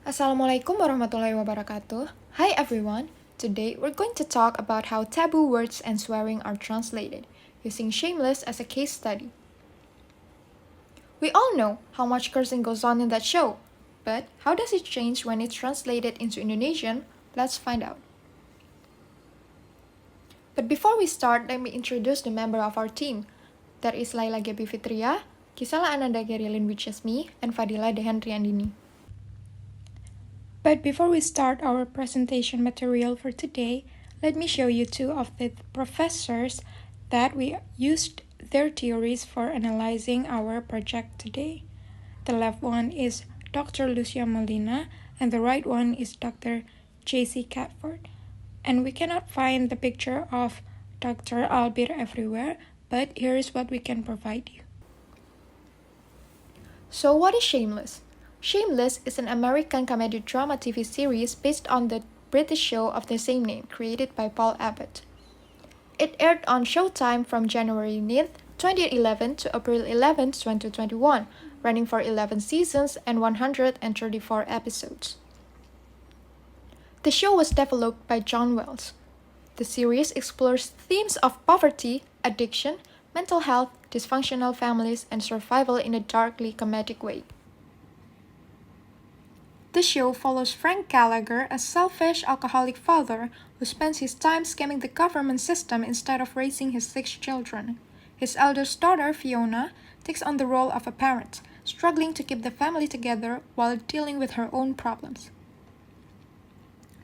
Assalamualaikum warahmatullahi wabarakatuh. Hi everyone. Today we're going to talk about how taboo words and swearing are translated, using Shameless as a case study. We all know how much cursing goes on in that show, but how does it change when it's translated into Indonesian? Let's find out. But before we start, let me introduce the member of our team. That is Laila Geby F, Gisela Ananda G, which is me, and Fadilla Dehan R. But before we start our presentation material for today, let me show you two of the professors that we used their theories for analyzing our project today. The left one is Dr. Lucia Molina, and the right one is Dr. J.C. Catford. And we cannot find the picture of Dr. Albir everywhere, but here is what we can provide you. So what is Shameless? Shameless is an American comedy drama TV series based on the British show of the same name created by Paul Abbott. It aired on Showtime from January 9th, 2011 to April 11th, 2021, running for 11 seasons and 134 episodes. The show was developed by John Wells. The series explores themes of poverty, addiction, mental health, dysfunctional families, and survival in a darkly comedic way. The show follows Frank Gallagher, a selfish alcoholic father who spends his time scamming the government system instead of raising his 6 children. His eldest daughter, Fiona, takes on the role of a parent, struggling to keep the family together while dealing with her own problems.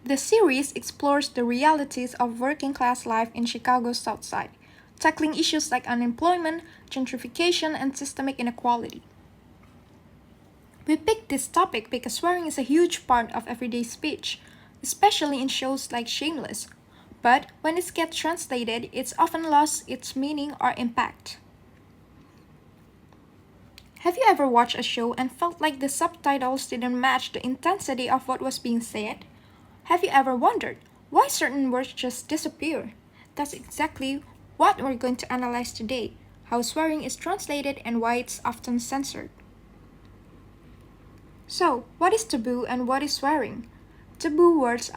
The series explores the realities of working-class life in Chicago's South Side, tackling issues like unemployment, gentrification, and systemic inequality. We picked this topic because swearing is a huge part of everyday speech, especially in shows like Shameless. But when it gets translated, it's often lost its meaning or impact. Have you ever watched a show and felt like the subtitles didn't match the intensity of what was being said? Have you ever wondered why certain words just disappear? That's exactly what we're going to analyze today, how swearing is translated and why it's often censored. So, what is taboo and what is swearing? Taboo words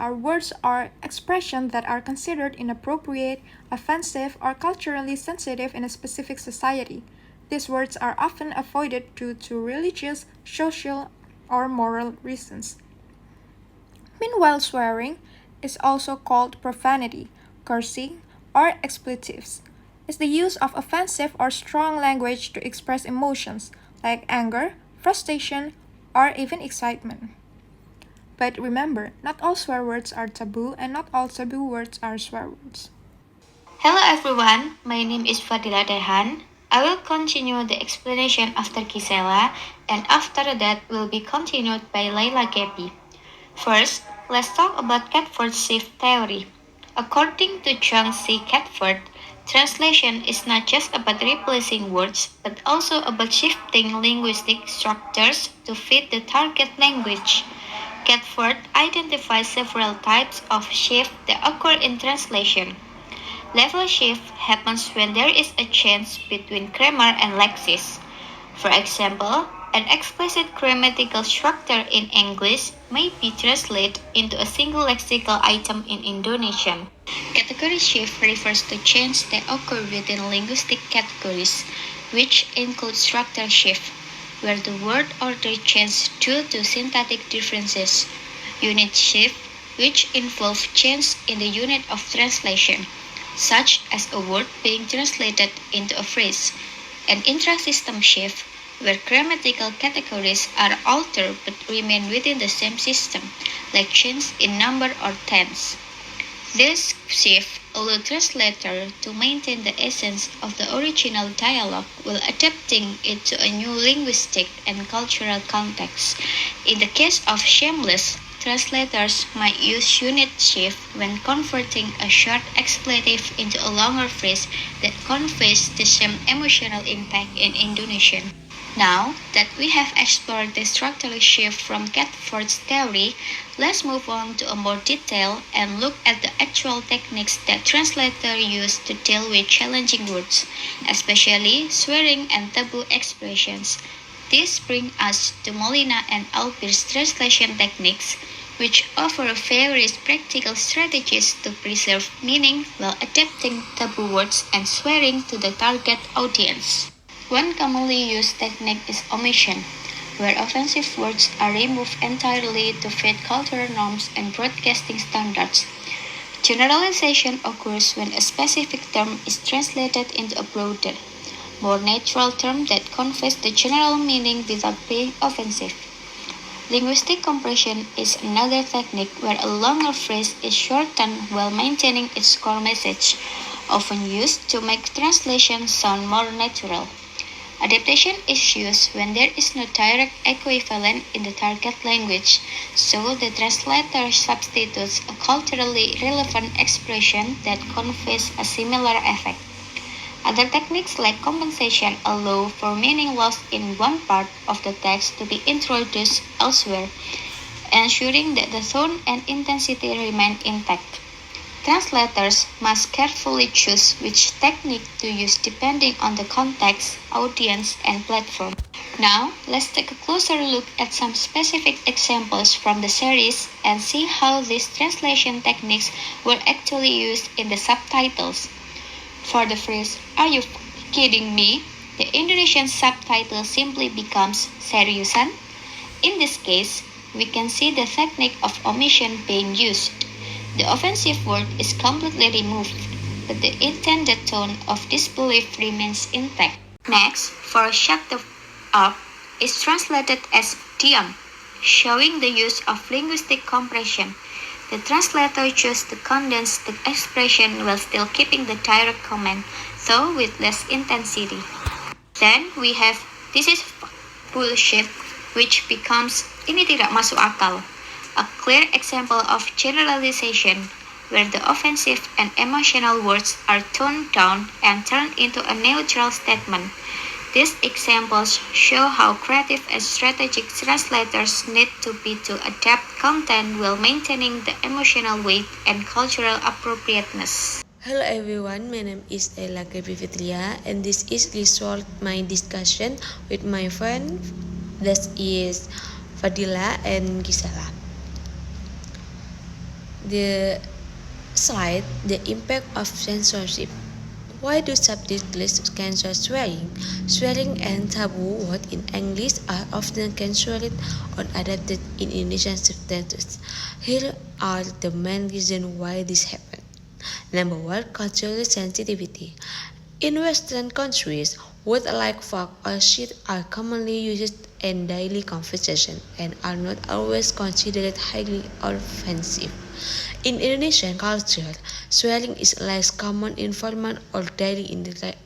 or expressions that are considered inappropriate, offensive, or culturally sensitive in a specific society. These words are often avoided due to religious, social, or moral reasons. Meanwhile, swearing is also called profanity, cursing, or expletives. It's the use of offensive or strong language to express emotions like anger, frustration, or even excitement. But remember, not all swear words are taboo and not all taboo words are swear words. Hello everyone, my name is Fadilla Dehan. I will continue the explanation after Gisela, and after that will be continued by Laila Geby. First, let's talk about Catford's shift theory. According to John C. Catford, translation is not just about replacing words, but also about shifting linguistic structures to fit the target language. Catford identifies several types of shift that occur in translation. Level shift happens when there is a change between grammar and lexis. For example, an explicit grammatical structure in English may be translated into a single lexical item in Indonesian. Category shift refers to changes that occur within linguistic categories, which include structure shift, where the word order changes due to syntactic differences. Unit shift, which involve change in the unit of translation, such as a word being translated into a phrase. An intra-system shift, where grammatical categories are altered but remain within the same system, like change in number or tense. This shift allows translator to maintain the essence of the original dialogue while adapting it to a new linguistic and cultural context. In the case of Shameless, translators might use unit shift when converting a short expletive into a longer phrase that conveys the same emotional impact in Indonesian. Now that we have explored the structural shift from Catford's theory, let's move on to a more detail and look at the actual techniques that translators use to deal with challenging words, especially swearing and taboo expressions. This brings us to Molina and Alpir's translation techniques, which offer various practical strategies to preserve meaning while adapting taboo words and swearing to the target audience. One commonly used technique is omission, where offensive words are removed entirely to fit cultural norms and broadcasting standards. Generalization occurs when a specific term is translated into a broader, more natural term that conveys the general meaning without being offensive. Linguistic compression is another technique where a longer phrase is shortened while maintaining its core message, often used to make translation sound more natural. Adaptation is used when there is no direct equivalent in the target language, so the translator substitutes a culturally relevant expression that conveys a similar effect. Other techniques like compensation allow for meaning lost in one part of the text to be introduced elsewhere, ensuring that the tone and intensity remain intact. Translators must carefully choose which technique to use depending on the context, audience, and platform. Now, let's take a closer look at some specific examples from the series and see how these translation techniques were actually used in the subtitles. For the phrase, "Are you kidding me?" the Indonesian subtitle simply becomes "Seriusan?" In this case, we can see the technique of omission being used. The offensive word is completely removed, but the intended tone of disbelief remains intact. Next, for "shut the up" is translated as "diam," showing the use of linguistic compression. The translator chose to condense the expression while still keeping the direct command, though with less intensity. Then we have "this is bullshit," which becomes "ini tidak masuk akal," a clear example of generalization where the offensive and emotional words are toned down and turned into a neutral statement. These examples show how creative and strategic translators need to be to adapt content while maintaining the emotional weight and cultural appropriateness. Hello everyone, my name is Laila Geby F and this is result my discussion with my friend that is Fadilla and Gisela. The slide, the impact of censorship. Why do subtitles censor swearing? Swearing and taboo words in English are often censored or adapted in Indonesian subtitles. Here are the main reasons why this happens. Number one, cultural sensitivity. In Western countries, words like fuck or shit are commonly used in daily conversation and are not always considered highly offensive. In Indonesian culture, swearing is less common in formal or daily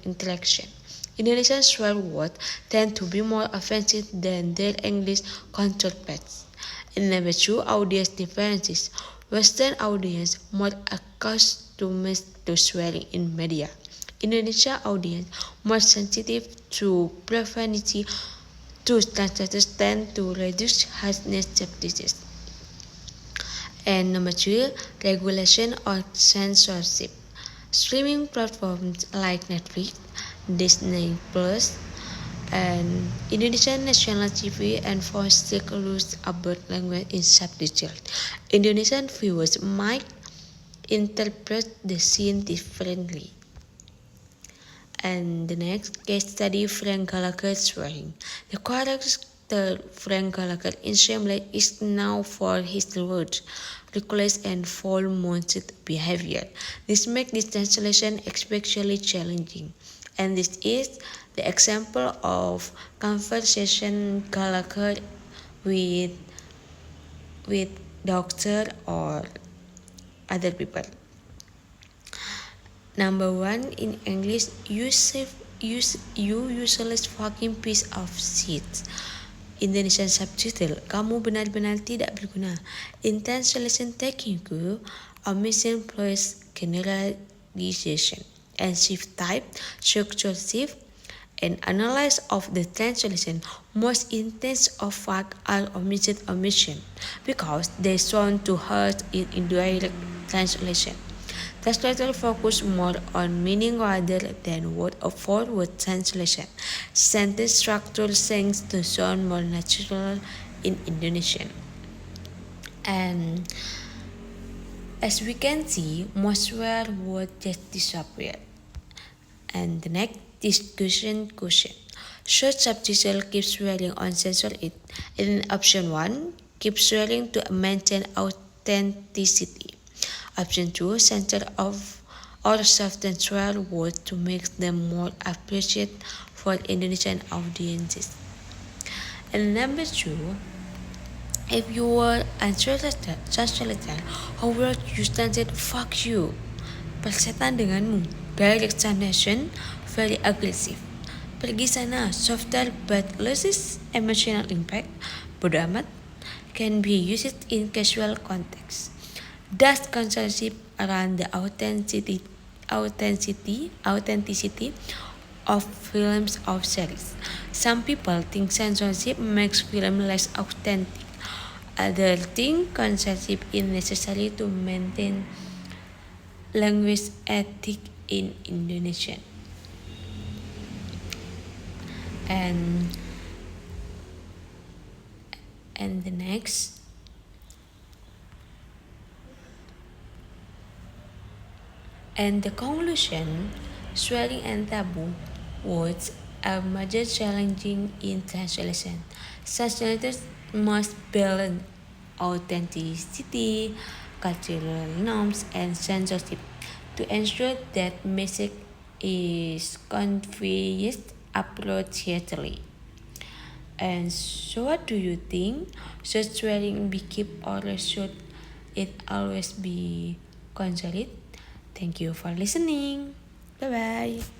interaction. Indonesian swear words tend to be more offensive than their English counterparts. And number two, audience differences. Western audience more accustomed to swearing in media. Indonesia audience more sensitive to profanity. Two translators tend to reduce harshness subtitles. And number three, regulation or censorship. Streaming platforms like Netflix, Disney Plus, and Indonesian national TV enforce strict rules about language in subtitles. Indonesian viewers might interpret the scene differently. And the next case study, Frank Gallagher swearing. The character Frank Gallagher in Shameless is known for his rude, reckless, and foul-mouthed behavior. This makes this translation especially challenging. And this is the example of conversation Gallagher with doctor or other people. Number one, in English, you useless fucking piece of shit. Indonesian subtitle, kamu benar-benar tidak berguna. In translation technique, omission plus generalization, and shift type, structure shift, and analysis of the translation. Most intense of fact are omission because they sound too hard in indirect translation. Translator focus more on meaning rather than word for word translation. Sentence structure seems to sound more natural in Indonesian. And as we can see, most swear words just disappear. And the next discussion question. Should subtitle keep swearing or censor it? In option 1, keep swearing to maintain authenticity. Option 2, censor of or soften swear words to make them more appreciated for Indonesian audiences. And number 2, if you were untranslated, how would you translate fuck you? Persetan denganmu. Direct translation, very aggressive. Pergi sana, softer but loses emotional impact. Bodo amat can be used in casual context. Does censorship around the authenticity of films or series? Some people think censorship makes film less authentic. Others think censorship is necessary to maintain language ethic in Indonesian. And the next, and the conclusion, swearing and taboo words are major challenging in translation. Translators must balance authenticity, cultural norms, and censorship to ensure that message is conveyed appropriately. And so, what do you think? Should swearing be kept or should it always be considered? Thank you for listening. Bye bye.